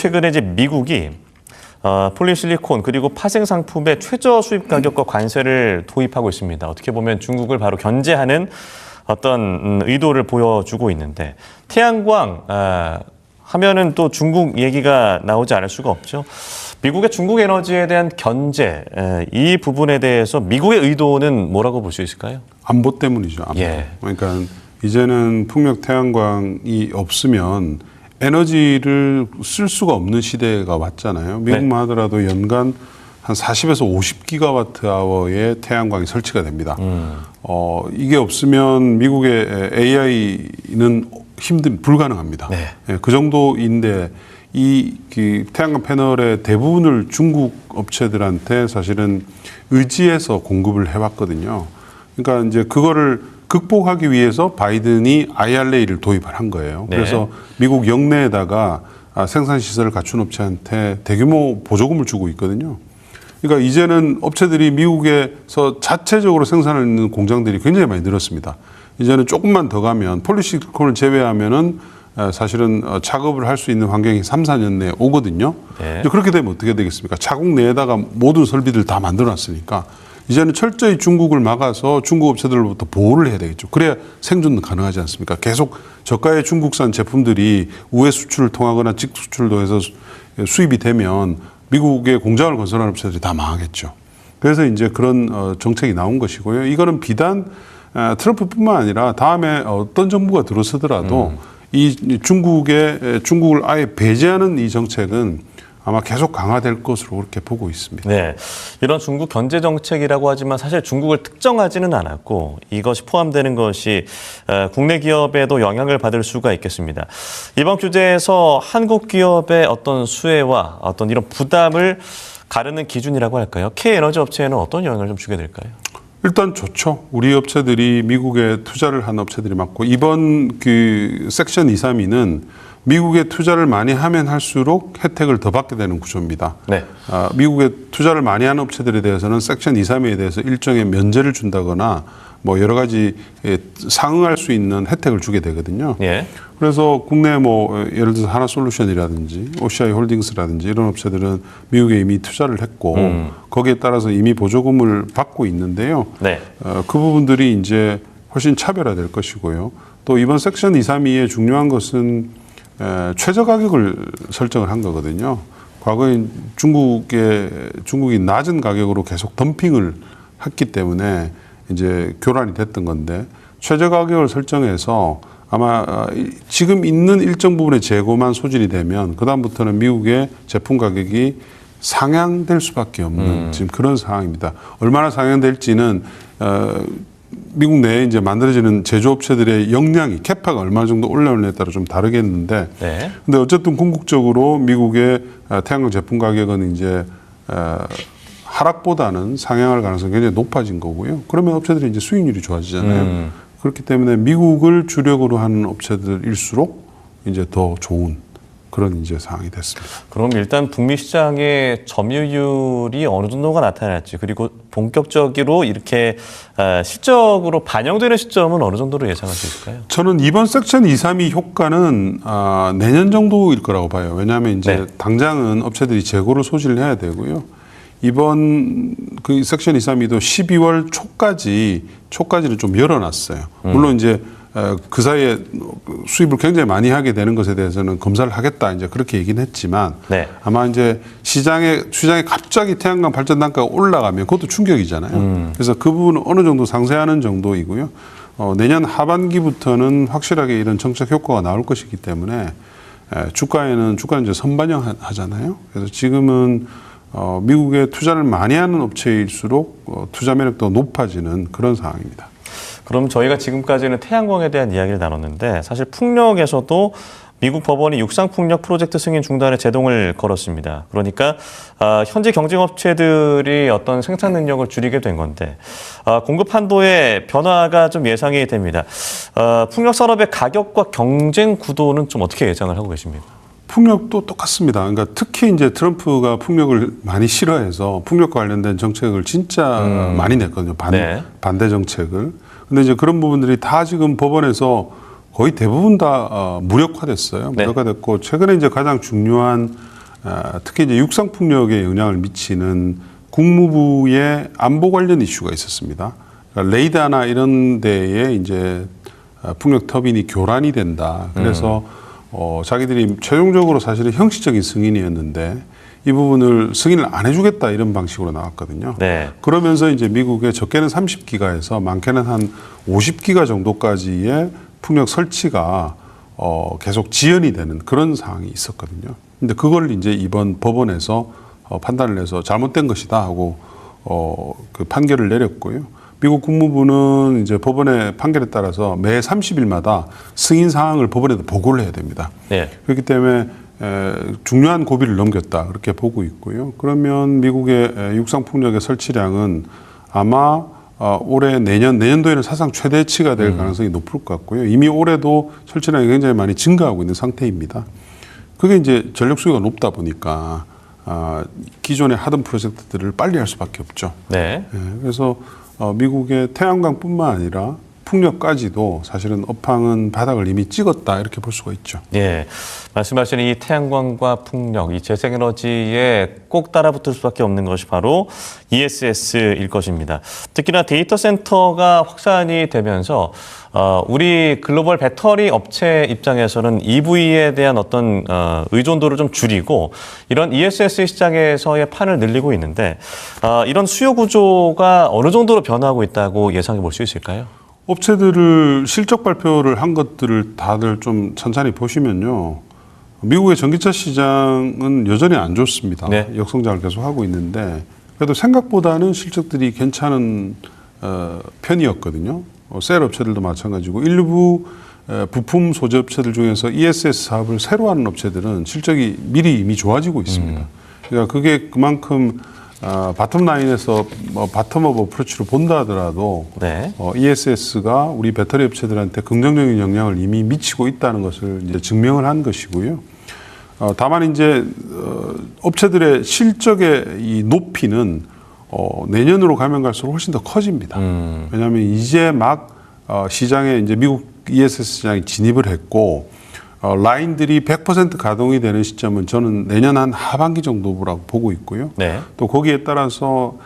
최근에 이제 미국이 폴리실리콘 그리고 파생 상품의 최저 수입 가격과 관세를 도입하고 있습니다. 어떻게 보면 중국을 바로 견제하는 어떤 의도를 보여주고 있는데 태양광 하면은 또 중국 얘기가 나오지 않을 수가 없죠. 미국의 중국 에너지에 대한 견제, 이 부분에 대해서 미국의 의도는 뭐라고 볼 수 있을까요? 안보 때문이죠. 안보. 예. 그러니까 이제는 풍력 태양광이 없으면 에너지를 쓸 수가 없는 시대가 왔잖아요. 미국만 하더라도 연간 한 40에서 50기가와트 아워의 태양광이 설치가 됩니다. 이게 없으면 미국의 AI는 불가능합니다. 네. 예, 그 정도인데 그 태양광 패널의 대부분을 중국 업체들한테 사실은 의지해서 공급을 해왔거든요. 그러니까 이제 그거를 극복하기 위해서 바이든이 IRA를 도입을 한 거예요. 네. 그래서 미국 영내에다가 생산 시설을 갖춘 업체한테 대규모 보조금을 주고 있거든요. 그러니까 이제는 업체들이 미국에서 자체적으로 생산하는 공장들이 굉장히 많이 늘었습니다. 이제는 조금만 더 가면 폴리실리콘을 제외하면은 사실은 작업을 할 수 있는 환경이 3, 4년 내에 오거든요. 네. 그렇게 되면 어떻게 되겠습니까? 자국 내에다가 모든 설비들 다 만들어놨으니까 이제는 철저히 중국을 막아서 중국 업체들로부터 보호를 해야 되겠죠. 그래야 생존은 가능하지 않습니까? 계속 저가의 중국산 제품들이 우회 수출을 통하거나 직수출도 해서 수입이 되면 미국의 공장을 건설하는 업체들이 다 망하겠죠. 그래서 이제 그런 정책이 나온 것이고요. 이거는 비단 트럼프뿐만 아니라 다음에 어떤 정부가 들어서더라도 이 중국을 아예 배제하는 이 정책은 아마 계속 강화될 것으로 그렇게 보고 있습니다. 네, 이런 중국 견제 정책이라고 하지만 사실 중국을 특정하지는 않았고 이것이 포함되는 것이 국내 기업에도 영향을 받을 수가 있겠습니다. 이번 규제에서 한국 기업의 어떤 수혜와 어떤 이런 부담을 가르는 기준이라고 할까요? K에너지 업체에는 어떤 영향을 좀 주게 될까요? 일단 좋죠. 우리 업체들이 미국에 투자를 한 업체들이 많고 이번 그 섹션 232는 미국에 투자를 많이 하면 할수록 혜택을 더 받게 되는 구조입니다. 네. 미국에 투자를 많이 하는 업체들에 대해서는 섹션 232에 대해서 일종의 면제를 준다거나 뭐 여러 가지 상응할 수 있는 혜택을 주게 되거든요. 예. 그래서 국내 뭐 예를 들어서 하나솔루션이라든지 OCI 홀딩스라든지 이런 업체들은 미국에 이미 투자를 했고 거기에 따라서 이미 보조금을 받고 있는데요. 네. 그 부분들이 이제 훨씬 차별화될 것이고요. 또 이번 섹션 232의 중요한 것은 최저 가격을 설정을 한 거거든요. 과거에 중국이 낮은 가격으로 계속 덤핑을 했기 때문에 이제 교란이 됐던 건데 최저 가격을 설정해서 아마 지금 있는 일정 부분의 재고만 소진이 되면 그다음부터는 미국의 제품 가격이 상향될 수밖에 없는 지금 그런 상황입니다. 얼마나 상향될지는 미국 내에 이제 만들어지는 제조업체들의 역량이 캐파가 얼마 정도 올라오느냐에 따라 좀 다르겠는데, 네. 근데 어쨌든 궁극적으로 미국의 태양광 제품 가격은 이제 하락보다는 상향할 가능성이 굉장히 높아진 거고요. 그러면 업체들이 이제 수익률이 좋아지잖아요. 그렇기 때문에 미국을 주력으로 하는 업체들일수록 이제 더 좋은 그런 이제 상황이 됐습니다. 그럼 일단 북미 시장의 점유율이 어느 정도가 나타날지 그리고 본격적으로 이렇게 실적으로 반영되는 시점은 어느 정도로 예상할 수 있을까요? 저는 이번 섹션 232 효과는 내년 정도일 거라고 봐요. 왜냐하면 이제 네. 당장은 업체들이 재고를 소진을 해야 되고요. 이번 그 섹션 232도 12월 초까지는 좀 열어놨어요. 물론 이제 그 사이에 수입을 굉장히 많이 하게 되는 것에 대해서는 검사를 하겠다 이제 그렇게 얘기는 했지만 네. 아마 이제 시장에 갑자기 태양광 발전 단가가 올라가면 그것도 충격이잖아요. 그래서 그 부분은 어느 정도 상쇄하는 정도이고요. 내년 하반기부터는 확실하게 이런 정책 효과가 나올 것이기 때문에 주가는 이제 선반영하잖아요. 그래서 지금은 미국에 투자를 많이 하는 업체일수록 투자 매력도 높아지는 그런 상황입니다. 그럼 저희가 지금까지는 태양광에 대한 이야기를 나눴는데 사실 풍력에서도 미국 법원이 육상풍력 프로젝트 승인 중단에 제동을 걸었습니다. 그러니까 현재 경쟁업체들이 어떤 생산 능력을 줄이게 된 건데 공급 한도의 변화가 좀 예상이 됩니다. 풍력 산업의 가격과 경쟁 구도는 좀 어떻게 예상을 하고 계십니까? 풍력도 똑같습니다. 그러니까 특히 이제 트럼프가 풍력을 많이 싫어해서 풍력과 관련된 정책을 진짜 많이 냈거든요. 반대 정책을. 근데 이제 그런 부분들이 다 지금 법원에서 거의 대부분 다 무력화됐어요. 네. 무력화됐고 최근에 이제 가장 중요한 특히 이제 육상 폭력에 영향을 미치는 국무부의 안보 관련 이슈가 있었습니다. 그러니까 레이더나 이런 데에 이제 폭력 터빈이 교란이 된다. 그래서 자기들이 최종적으로 사실은 형식적인 승인이었는데 이 부분을 승인을 안 해주겠다 이런 방식으로 나왔거든요. 네. 그러면서 이제 미국의 적게는 30기가에서 많게는 한 50기가 정도까지의 폭력 설치가 계속 지연이 되는 그런 상황이 있었거든요. 근데 그걸 이제 이번 법원에서 판단을 해서 잘못된 것이다 하고 그 판결을 내렸고요. 미국 국무부는 이제 법원의 판결에 따라서 매 30일마다 승인 사항을 법원에도 보고를 해야 됩니다. 네. 그렇기 때문에 중요한 고비를 넘겼다 그렇게 보고 있고요. 그러면 미국의 육상 폭력의 설치량은 아마 올해 내년도에는 사상 최대치가 될 가능성이 높을 것 같고요. 이미 올해도 설치량이 굉장히 많이 증가하고 있는 상태입니다. 그게 이제 전력 수요가 높다 보니까 기존에 하던 프로젝트들을 빨리 할 수밖에 없죠. 네. 그래서 미국의 태양광뿐만 아니라 풍력까지도 사실은 업황은 바닥을 이미 찍었다 이렇게 볼 수가 있죠. 예, 말씀하신 이 태양광과 풍력, 이 재생에너지에 꼭 따라붙을 수밖에 없는 것이 바로 ESS일 것입니다. 특히나 데이터 센터가 확산이 되면서 우리 글로벌 배터리 업체 입장에서는 EV에 대한 어떤 의존도를 좀 줄이고 이런 ESS 시장에서의 판을 늘리고 있는데 이런 수요 구조가 어느 정도로 변화하고 있다고 예상해 볼 수 있을까요? 업체들을 실적 발표를 한 것들을 다들 좀 천천히 보시면요. 미국의 전기차 시장은 여전히 안 좋습니다. 네. 역성장을 계속 하고 있는데 그래도 생각보다는 실적들이 괜찮은 편이었거든요. 셀 업체들도 마찬가지고 일부 부품 소재 업체들 중에서 ESS 사업을 새로 하는 업체들은 실적이 미리 이미 좋아지고 있습니다. 그러니까 그게 그만큼 바텀 라인에서 바텀업 어프로치로 본다 하더라도 네. ESS가 우리 배터리 업체들한테 긍정적인 영향을 이미 미치고 있다는 것을 이제 증명을 한 것이고요. 다만 이제 업체들의 실적의 이 높이는 내년으로 가면 갈수록 훨씬 더 커집니다. 왜냐하면 이제 막 시장에 이제 미국 ESS 시장에 진입을 했고 라인들이 100% 가동이 되는 시점은 저는 내년 한 하반기 정도라고 보고 있고요. 네. 또 거기에 따라서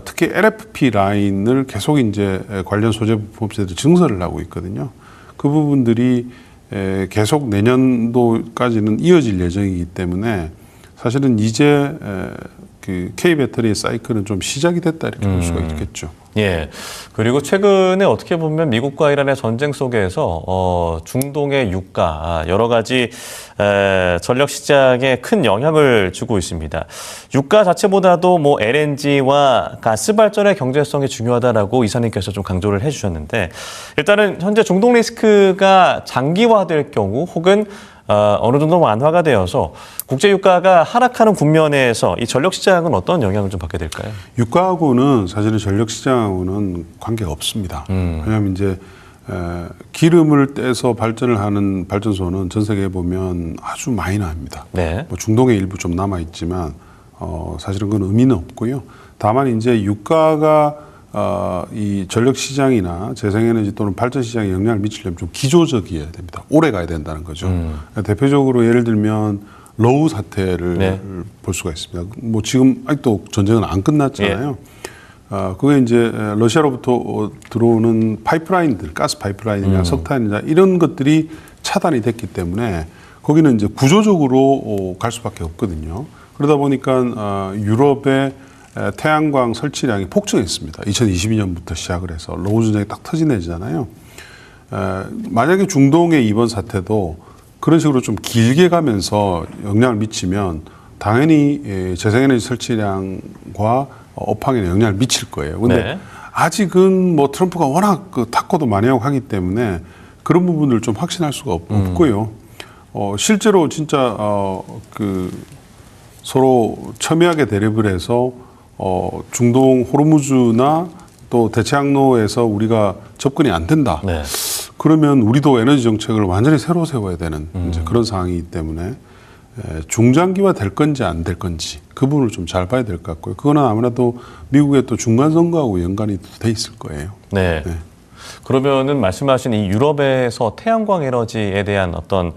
특히 LFP 라인을 계속 이제 관련 소재 부품업체들이 증설을 하고 있거든요. 그 부분들이 계속 내년도까지는 이어질 예정이기 때문에 사실은 이제 그 K 배터리의 사이클은 좀 시작이 됐다 이렇게 볼 수가 있겠죠. 예. 그리고 최근에 어떻게 보면 미국과 이란의 전쟁 속에서 중동의 유가 여러 가지 전력 시장에 큰 영향을 주고 있습니다. 유가 자체보다도 뭐 LNG와 가스 발전의 경제성이 중요하다라고 이사님께서 좀 강조를 해주셨는데 일단은 현재 중동 리스크가 장기화될 경우 혹은 어느 정도 완화가 되어서 국제 유가가 하락하는 국면에서 이 전력 시장은 어떤 영향을 좀 받게 될까요? 유가하고는 사실은 전력 시장하고는 관계가 없습니다. 왜냐하면 이제 기름을 떼서 발전을 하는 발전소는 전 세계에 보면 아주 마이너합니다. 네. 뭐 중동에 일부 좀 남아 있지만 사실은 그건 의미는 없고요. 다만 이제 유가가 이 전력 시장이나 재생에너지 또는 발전 시장에 영향을 미치려면 좀 기조적이어야 됩니다. 오래 가야 된다는 거죠. 대표적으로 예를 들면 러우 사태를 네. 볼 수가 있습니다. 뭐 지금 아직도 전쟁은 안 끝났잖아요. 그게 이제 러시아로부터 들어오는 파이프라인들, 가스 파이프라인이나 석탄이나 이런 것들이 차단이 됐기 때문에 거기는 이제 구조적으로 갈 수밖에 없거든요. 그러다 보니까 유럽의 태양광 설치량이 폭증했습니다. 2022년부터 시작을 해서 러우 전쟁이 딱 터진 해잖아요. 만약에 중동의 이번 사태도 그런 식으로 좀 길게 가면서 영향을 미치면 당연히 재생에너지 설치량과 업황에 영향을 미칠 거예요. 근데 네. 아직은 뭐 트럼프가 워낙 탁구도 많이 하고 하기 때문에 그런 부분을 좀 확신할 수가 없고요. 실제로 진짜 그 서로 첨예하게 대립을 해서 중동 호르무즈나 또 대체항로에서 우리가 접근이 안 된다. 네. 그러면 우리도 에너지 정책을 완전히 새로 세워야 되는 이제 그런 상황이기 때문에 중장기화 될 건지 안 될 건지 그 부분을 좀 잘 봐야 될 것 같고요. 그거는 아무래도 미국의 또 중간 선거하고 연관이 돼 있을 거예요. 네. 네. 그러면은 말씀하신 이 유럽에서 태양광 에너지에 대한 어떤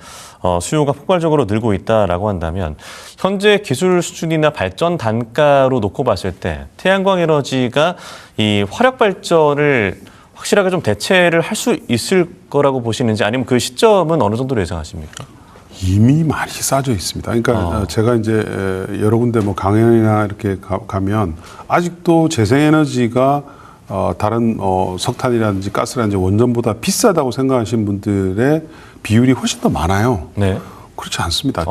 수요가 폭발적으로 늘고 있다라고 한다면 현재 기술 수준이나 발전 단가로 놓고 봤을 때 태양광 에너지가 이 화력 발전을 확실하게 좀 대체를 할 수 있을 거라고 보시는지 아니면 그 시점은 어느 정도로 예상하십니까? 이미 많이 싸져 있습니다. 그러니까 제가 이제 여러 군데 뭐 강연이나 이렇게 가면 아직도 재생에너지가 다른 석탄이라든지 가스라든지 원전보다 비싸다고 생각하시는 분들의 비율이 훨씬 더 많아요. 네. 그렇지 않습니다.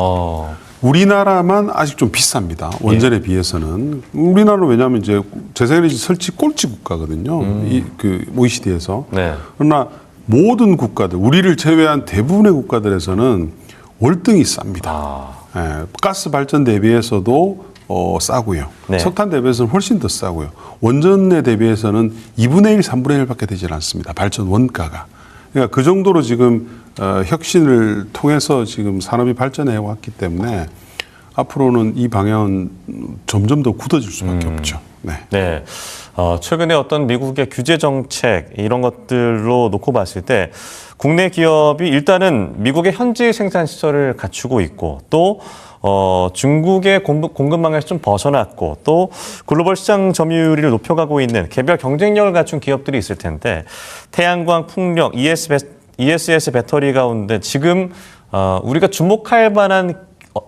우리나라만 아직 좀 비쌉니다. 원전에 비해서는. 우리나라는 왜냐하면 이제 재생에너지 설치 꼴찌 국가거든요. 그 OECD에서. 네. 그러나 모든 국가들, 우리를 제외한 대부분의 국가들에서는 월등히 쌉니다. 예, 가스 발전 대비해서도 싸고요. 네. 석탄 대비해서는 훨씬 더 싸고요. 원전에 대비해서는 2분의 1, 3분의 1밖에 되질 않습니다. 발전 원가가. 그러니까 그 정도로 지금 혁신을 통해서 지금 산업이 발전해 왔기 때문에 앞으로는 이 방향은 점점 더 굳어질 수밖에 없죠. 네. 네. 최근에 어떤 미국의 규제 정책 이런 것들로 놓고 봤을 때 국내 기업이 일단은 미국의 현지 생산 시설을 갖추고 있고 또 중국의 공급망에서 좀 벗어났고 또 글로벌 시장 점유율을 높여가고 있는 개별 경쟁력을 갖춘 기업들이 있을 텐데 태양광, 풍력, ESS 배터리 가운데 지금 우리가 주목할 만한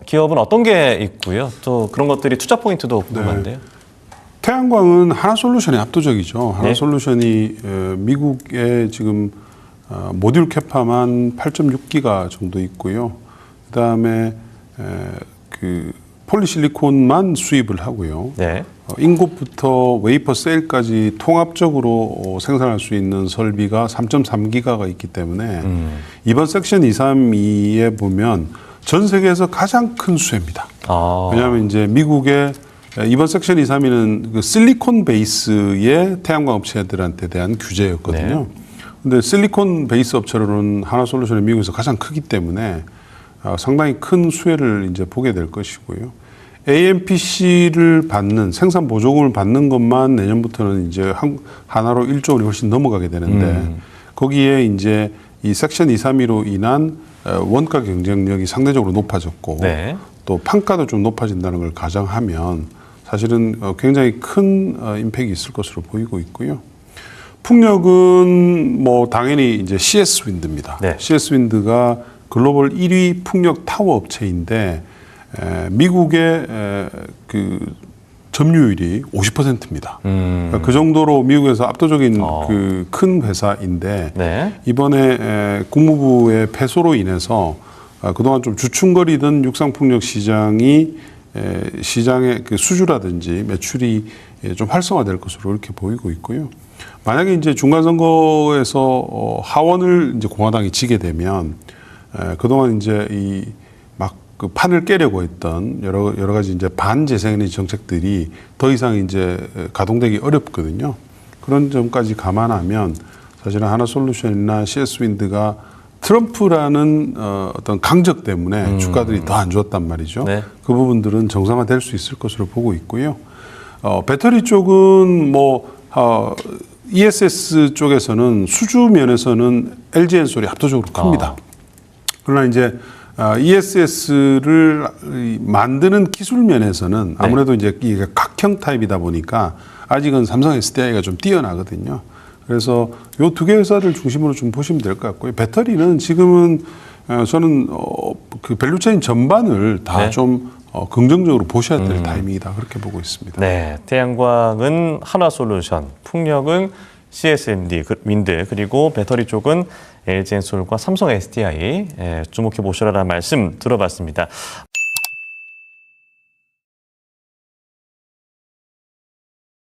기업은 어떤 게 있고요? 또 그런 것들이 투자 포인트도 궁금한데요. 태양광은 하나솔루션이 압도적이죠. 네. 하나솔루션이 미국에 지금 모듈 캐파만 8.6기가 정도 있고요. 그다음에 그 폴리실리콘만 수입을 하고요. 네. 인곳부터 웨이퍼 셀까지 통합적으로 생산할 수 있는 설비가 3.3기가가 있기 때문에 이번 섹션 232에 보면 전 세계에서 가장 큰 수혜입니다. 왜냐하면 이제 미국의 이번 섹션 232는 그 실리콘 베이스의 태양광 업체들한테 대한 규제였거든요. 근데 실리콘 베이스 업체로는 하나솔루션이 미국에서 가장 크기 때문에 상당히 큰 수혜를 이제 보게 될 것이고요. AMPC를 받는 생산 보조금을 받는 것만 내년부터는 이제 하나로 1조 원이 훨씬 넘어가게 되는데 거기에 이제 이 섹션 232로 인한 원가 경쟁력이 상대적으로 높아졌고 네. 또 판가도 좀 높아진다는 걸 가정하면 사실은 굉장히 큰 임팩이 있을 것으로 보이고 있고요. 풍력은 뭐 당연히 이제 CS 윈드입니다. 네. CS 윈드가 글로벌 1위 풍력 타워 업체인데 미국의 그 점유율이 50%입니다. 그러니까 그 정도로 미국에서 압도적인 그 큰 회사인데 네. 이번에 국무부의 폐소로 인해서 그동안 좀 주춤거리던 육상풍력 시장이 시장의 그 수주라든지 매출이 좀 활성화될 것으로 이렇게 보이고 있고요. 만약에 이제 중간선거에서 하원을 이제 공화당이 지게 되면 그동안 이제 이 막 그 판을 깨려고 했던 여러 가지 이제 반재생에너지 정책들이 더 이상 이제 가동되기 어렵거든요. 그런 점까지 감안하면 사실은 하나솔루션이나 CS윈드가 트럼프라는 어떤 강적 때문에 주가들이 더 안 좋았단 말이죠. 네. 그 부분들은 정상화될 수 있을 것으로 보고 있고요. 배터리 쪽은 뭐 ESS 쪽에서는 수주 면에서는 LG 엔솔이 압도적으로 큽니다. 그러나 이제 ESS를 만드는 기술 면에서는 아무래도 이제 이게 각형 타입이다 보니까 아직은 삼성 SDI가 좀 뛰어나거든요. 그래서 요 두 개 회사들 중심으로 좀 보시면 될 것 같고요. 배터리는 지금은 저는 그 밸류체인 전반을 다 좀 긍정적으로 보셔야 될 타이밍이다 그렇게 보고 있습니다. 네, 태양광은 하나솔루션, 풍력은 CSMD, 윈드, 그리고 배터리 쪽은 LG엔솔과 삼성 SDI 주목해 보시라는 말씀 들어봤습니다.